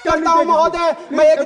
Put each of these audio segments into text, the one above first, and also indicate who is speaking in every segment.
Speaker 1: करता हूं महोदय। मैं एक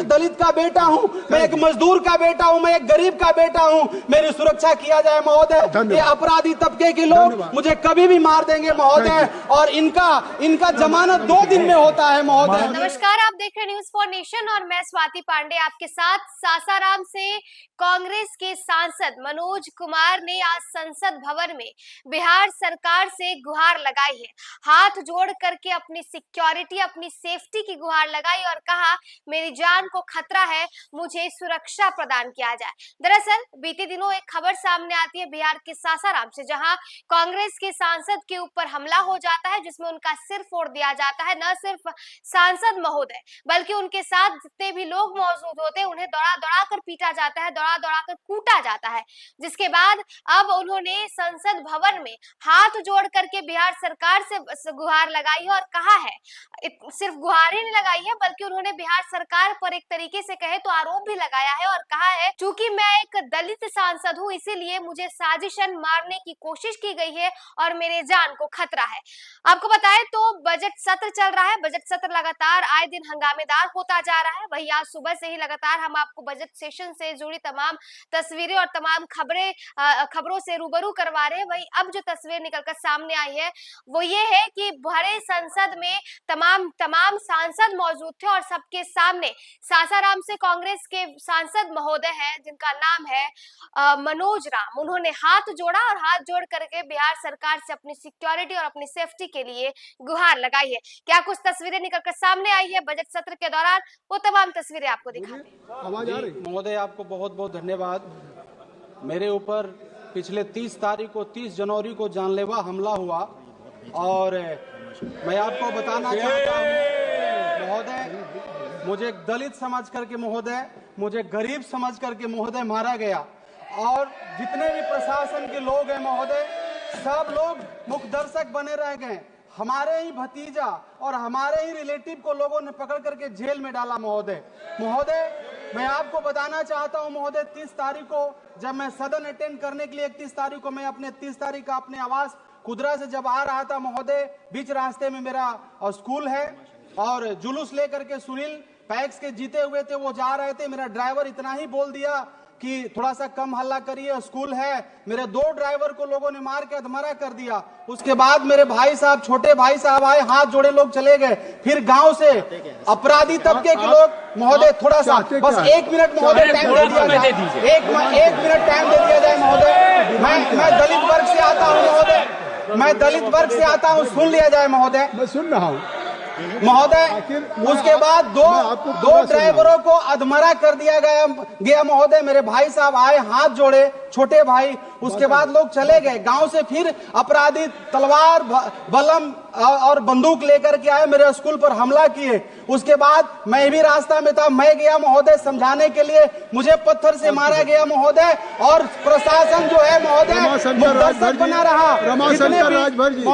Speaker 1: दलित का बेटा हूं, मैं एक मजदूर का बेटा हूं, मैं एक गरीब का बेटा हूं। मेरी सुरक्षा किया जाए महोदय। ये अपराधी तबके के लोग मुझे कभी भी मार देंगे महोदय, और इनका जमानत 2 दिन में होता है महोदय।
Speaker 2: नमस्कार, आप देख रहे हैं न्यूज़ फॉर नेशन और मैं स्वाति पांडे आपके साथ। सासाराम से कांग्रेस के सांसद मनोज कुमार ने आज संसद भवन में बिहार सरकार से गुहार लगाई है। हाथ जोड़ करके अपनी सिक्योरिटी, अपनी सेफ्टी की गुहार लगाई और कहा, मेरी जान को खतरा है, मुझे सुरक्षा प्रदान किया जाए। दरअसल बीते दिनों एक खबर सामने आती है बिहार के सासाराम से, जहां कांग्रेस के सांसद के ऊपर हमला हो जाता है, जिसमें उनका सिर फोड़ दिया जाता है। न सिर्फ सांसद महोदय बल्कि उनके साथ जितने भी लोग मौजूद होते हैं उन्हें दौड़ा दौड़ा कर पीटा जाता है, दौड़ा दौड़ा कर कूटा जाता है। जिसके बाद अब उन्होंने संसद भवन में हाथ जोड़ करके बिहार सरकार से गुहार लगाई है और कहा है, सिर्फ गुहार ही नहीं लगाई है बल्कि उन्होंने बिहार सरकार पर एक तरीके से कहे तो आरोप भी लगाया है और कहा है, चूंकि मैं एक दलित सांसद हूं इसीलिए मुझे साजिशन मारने की कोशिश की गई है और मेरे जान को खतरा है। आपको बताएं तो बजट सत्र चल रहा है। बजट सत्र लगातार आए दिन हंगामेदार होता जा रहा है। वही आज सुबह से ही लगातार हम आपको बजट सेशन से जुड़ी तमाम तस्वीरें और तमाम खबरों से रूबरू करवा रहे हैं। वही अब जो तस्वीर निकलकर सामने आई है वो ये है कि भरे संसद में तमाम सांसद मौजूद थे और सबके सामने सासाराम से कांग्रेस के सांसद महोदय हैं जिनका नाम है मनोज राम। उन्होंने हाथ जोड़ा और हाथ जोड़ करके बिहार सरकार से अपनी सिक्योरिटी और अपनी सेफ्टी के लिए गुहार लगाई है। क्या कुछ तस्वीरें निकलकर सामने आई है बजट सत्र के दौरान, वो तमाम तस्वीरें आपको दिखाते हैं।
Speaker 1: महोदय आपको बहुत बहुत धन्यवाद। मेरे ऊपर पिछले 30 जनवरी को जानलेवा हमला हुआ और मैं आपको बताना चाहता हूँ महोदय, मुझे एक दलित समझ करके महोदय, मुझे गरीब समझ करके महोदय मारा गया और जितने भी प्रशासन के लोग हैं महोदय सब लोग मुख्य दर्शक बने रह गए। हमारे ही भतीजा और हमारे ही रिलेटिव को लोगों ने पकड़ करके जेल में डाला महोदय। मैं आपको बताना चाहता हूं महोदय, 30 तारीख को जब मैं सदन अटेंड करने के लिए 31 तारीख को मैं अपने 30 तारीख का अपने आवास कुदरा से जब आ रहा था महोदय, बीच रास्ते में मेरा स्कूल है और जुलूस लेकर के सुनील पैक्स के जीते हुए थे, वो जा रहे थे। मेरा ड्राइवर इतना ही बोल दिया कि थोड़ा सा कम हल्ला करिए, स्कूल है। मेरे 2 ड्राइवर को लोगों ने मार के अधमरा कर दिया। उसके बाद मेरे भाई साहब, छोटे भाई साहब आए, हाथ जोड़े लोग चले गए। फिर गांव से अपराधी तबके के लोग महोदय, थोड़ा सा बस 1 मिनट महोदय टाइम दे दिया जाए, 1 मिनट टाइम दे दिया जाए महोदय। मैं दलित वर्ग से आता हूँ महोदय, मैं दलित वर्ग से आता हूँ, सुन लिया जाए महोदय।
Speaker 3: मैं सुन रहा हूँ
Speaker 1: महोदय। उसके बाद दो ड्राइवरों को अधमरा कर दिया गया महोदय। मेरे भाई साहब आए, हाथ जोड़े, छोटे भाई। उसके बाद लोग चले गए। गांव से फिर अपराधी तलवार, बलम और बंदूक लेकर के आए, मेरे स्कूल पर हमला किए। उसके बाद मैं भी रास्ता में था, मैं गया महोदय समझाने के लिए, मुझे पत्थर से मारा गया महोदय। और प्रशासन जो है महोदय दर्शक बना रहा।
Speaker 3: रमाशंकर राजभर जी,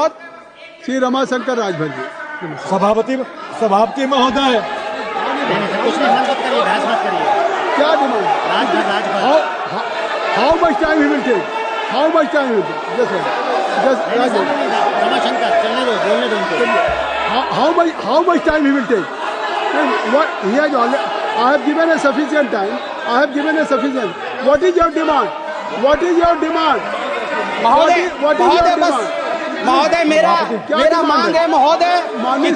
Speaker 3: श्री रमाशंकर राजभर जी,
Speaker 4: सभापति महोदय,
Speaker 3: क्या demand? How much time he will take? How much time will take? Just
Speaker 4: Ramashankar चलने दो, बोलने दो उनको।
Speaker 3: How much time he will take? What he has already, I have given a sufficient time. I have given a sufficient. What is your demand? What is your demand? What is your demand?
Speaker 1: महोदय मेरा मांग है महोदय कि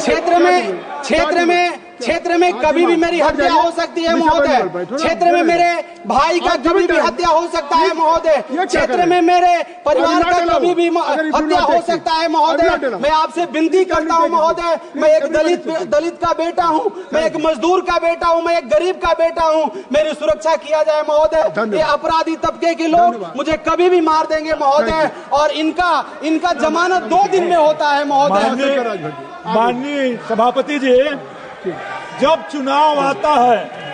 Speaker 1: क्षेत्र में कभी भी मेरी हत्या हो सकती है महोदय। क्षेत्र में मेरे भाई का कभी भी हत्या हो सकता है महोदय। क्षेत्र में मेरे परिवार का कभी भी हत्या हो सकता है महोदय। मैं आपसे विनती करता हूं महोदय, मैं एक दलित का बेटा हूं, मैं एक मजदूर का बेटा हूं, मैं एक गरीब का बेटा हूं। मेरी सुरक्षा किया जाए महोदय। ये अपराधी तबके के लोग मुझे कभी भी मार देंगे महोदय, और इनका जमानत 2 दिन में होता है महोदय।
Speaker 4: माननीय सभापति जी, जब चुनाव आता है